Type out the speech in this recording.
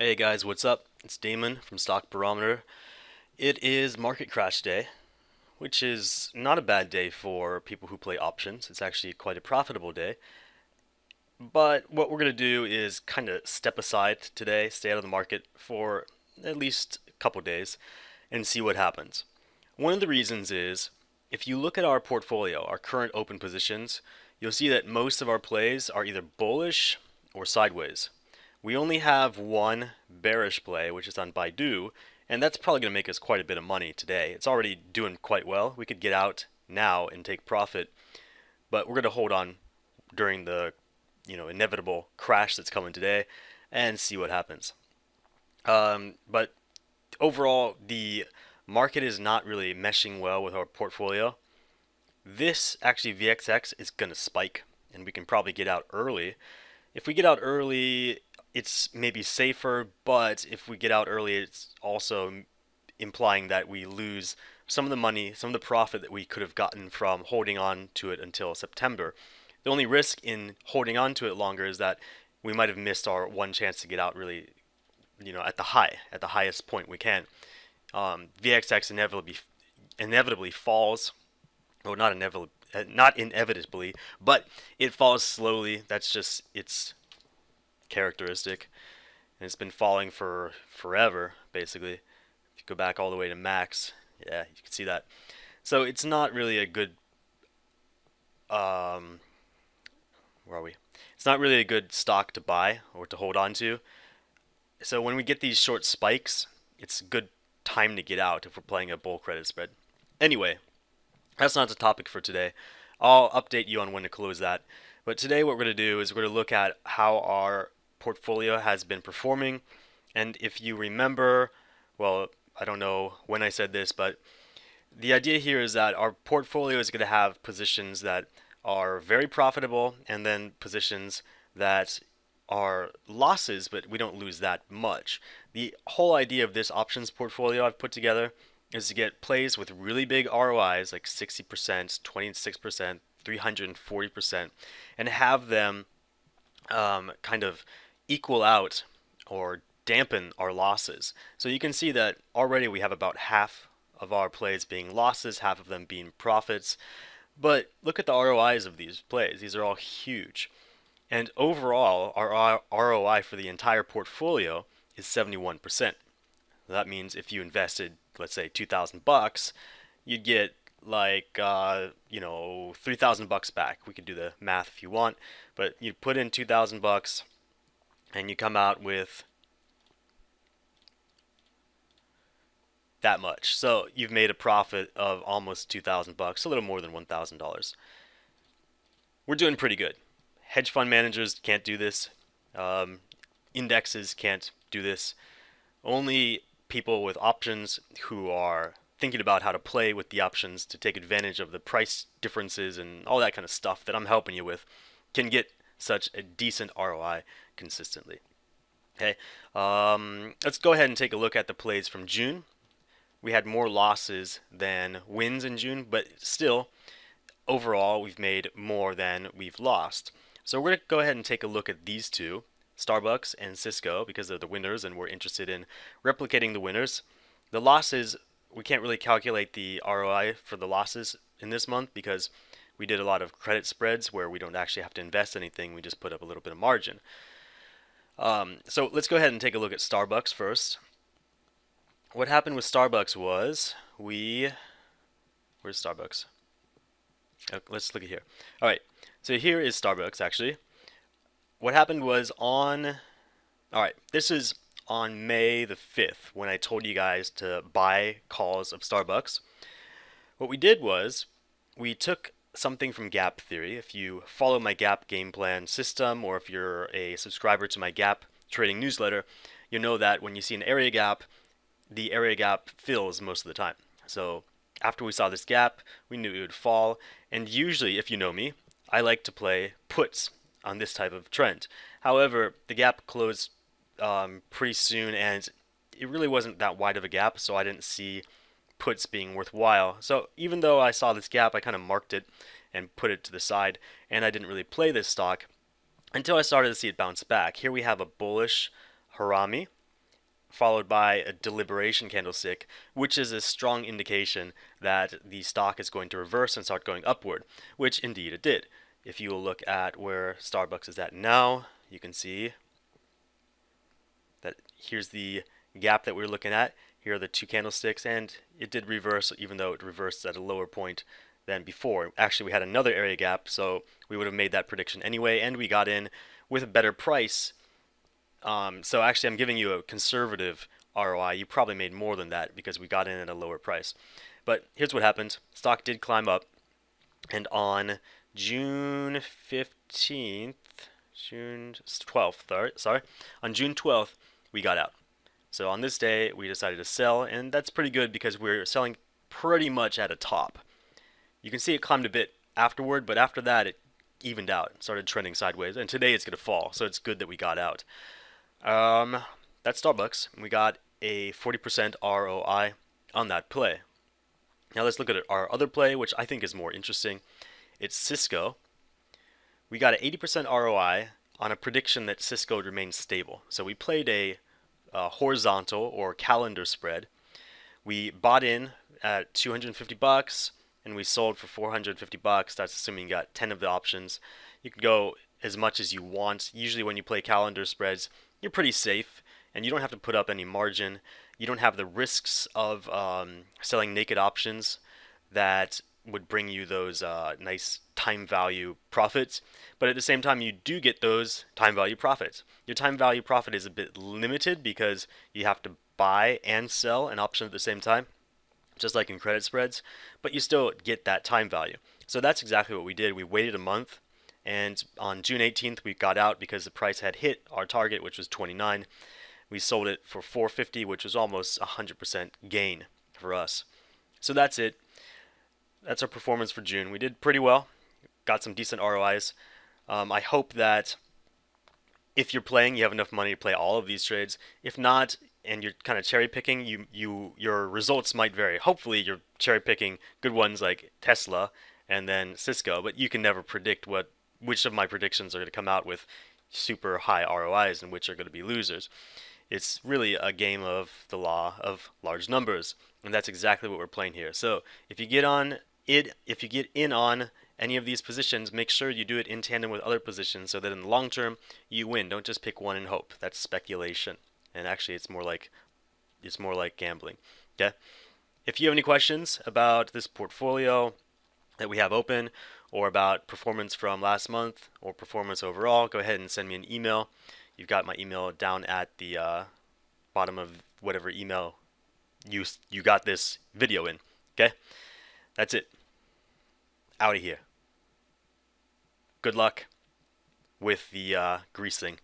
Hey guys, what's up? It's Damon from Stock Barometer. It is market crash day, which is not a bad day for people who play options. It's actually quite a profitable day. But what we're going to do is kind of step aside today, stay out of the market for at least a couple days, and see what happens. One of the reasons is if you look at our portfolio, our current open positions, you'll see that most of our plays are either bullish or sideways. We only have one bearish play, which is on Baidu, and that's probably going to make us quite a bit of money today. It's already doing quite well. We could get out now and take profit, but we're going to hold on during the inevitable crash that's coming today and see what happens. But overall, the market is not really meshing well with our portfolio. This actually VXX is going to spike, and we can probably get out early. If we get out early, it's maybe safer, but if we get out early, it's also implying that we lose some of the money, some of the profit that we could have gotten from holding on to it until September. The only risk in holding on to it longer is that we might have missed our one chance to get out really, at the highest point we can. VXX inevitably falls, well, not inevitably, but it falls slowly. That's just its characteristic, and it's been falling for forever, basically. If you go back all the way to max, yeah, you can see that. So it's not really a good, um, where are we? It's not really a good stock to buy or to hold on to. So when we get these short spikes, it's a good time to get out if we're playing a bull credit spread. Anyway, that's not the topic for today. I'll update you on when to close that. But today what we're going to do is we're going to look at how our portfolio has been performing. And if you remember, well, I don't know when I said this, but the idea here is that our portfolio is going to have positions that are very profitable and then positions that are losses, but we don't lose that much. The whole idea of this options portfolio I've put together is to get plays with really big ROIs like 60%, 26%, 340%, and have them kind of equal out or dampen our losses. So you can see that already we have about half of our plays being losses, half of them being profits. But look at the ROIs of these plays. These are all huge. And overall, our ROI for the entire portfolio is 71%. That means if you invested, let's say, 2,000 bucks, you'd get like 3,000 bucks back. We could do the math if you want, but you put in 2,000 bucks and you come out with that much. So you've made a profit of almost 2,000 bucks, a little more than $1,000. We're doing pretty good. Hedge fund managers can't do this. Indexes can't do this. Only people with options who are thinking about how to play with the options to take advantage of the price differences and all that kind of stuff that I'm helping you with can get such a decent ROI consistently. Okay, let's go ahead and take a look at the plays from June. We had more losses than wins in June, but still, overall, we've made more than we've lost. So we're going to go ahead and take a look at these two, Starbucks and Cisco, because they're the winners and we're interested in replicating the winners. The losses, we can't really calculate the ROI for the losses in this month because we did a lot of credit spreads where we don't actually have to invest anything, we just put up a little bit of margin. So let's go ahead and take a look at Starbucks first. What happened with Starbucks was where's Starbucks? Let's look at here. All right, so here is Starbucks actually. What happened was all right, this is on May the 5th when I told you guys to buy calls of Starbucks. What we did was we took something from gap theory. If you follow my gap game plan system or if you're a subscriber to my gap trading newsletter, you know that when you see an area gap, the area gap fills most of the time. So after we saw this gap, we knew it would fall. And usually, if you know me, I like to play puts on this type of trend. However, the gap closed pretty soon and it really wasn't that wide of a gap, so I didn't see puts being worthwhile. So even though I saw this gap, I kind of marked it and put it to the side, and I didn't really play this stock until I started to see it bounce back. Here we have a bullish Harami, followed by a deliberation candlestick, which is a strong indication that the stock is going to reverse and start going upward, which indeed it did. If you will look at where Starbucks is at now, you can see that here's the gap that we're looking at. Here are the two candlesticks, and it did reverse, even though it reversed at a lower point than before. Actually, we had another area gap, so we would have made that prediction anyway, and we got in with a better price. So actually, I'm giving you a conservative ROI. You probably made more than that because we got in at a lower price. But here's what happened. Stock did climb up, and on June 15th, June 12th, sorry, on June 12th, we got out. So on this day, we decided to sell, and that's pretty good because we're selling pretty much at a top. You can see it climbed a bit afterward, but after that, it evened out, started trending sideways, and today it's going to fall, so it's good that we got out. That's Starbucks. We got a 40% ROI on that play. Now let's look at our other play, which I think is more interesting. It's Cisco. We got an 80% ROI on a prediction that Cisco would remain stable. So we played a horizontal or calendar spread. We bought in at $250 and we sold for $450. That's assuming you got 10 of the options. You can go as much as you want. Usually when you play calendar spreads, you're pretty safe and you don't have to put up any margin. You don't have the risks of selling naked options that would bring you those nice time value profits, but at the same time you do get those time value profits. Your time value profit is a bit limited because you have to buy and sell an option at the same time, just like in credit spreads, but you still get that time value. So that's exactly what we did. We waited a month, and on June 18th we got out because the price had hit our target, which was 29. We sold it for 450, which was almost 100% gain for us. So that's it. That's our performance for June. We did pretty well, got some decent ROIs. I hope that if you're playing, you have enough money to play all of these trades. If not, and you're kind of cherry picking, your results might vary. Hopefully, you're cherry picking good ones like Tesla and then Cisco, but you can never predict which of my predictions are going to come out with super high ROIs and which are going to be losers. It's really a game of the law of large numbers, and that's exactly what we're playing here. So if you get in on any of these positions, make sure you do it in tandem with other positions so that in the long term you win. Don't just pick one and hope. That's speculation, and actually it's more like gambling. Okay. If you have any questions about this portfolio that we have open, or about performance from last month or performance overall, go ahead and send me an email. You've got my email down at the bottom of whatever email you got this video in. Okay? That's it. Out of here. Good luck with the grease thing.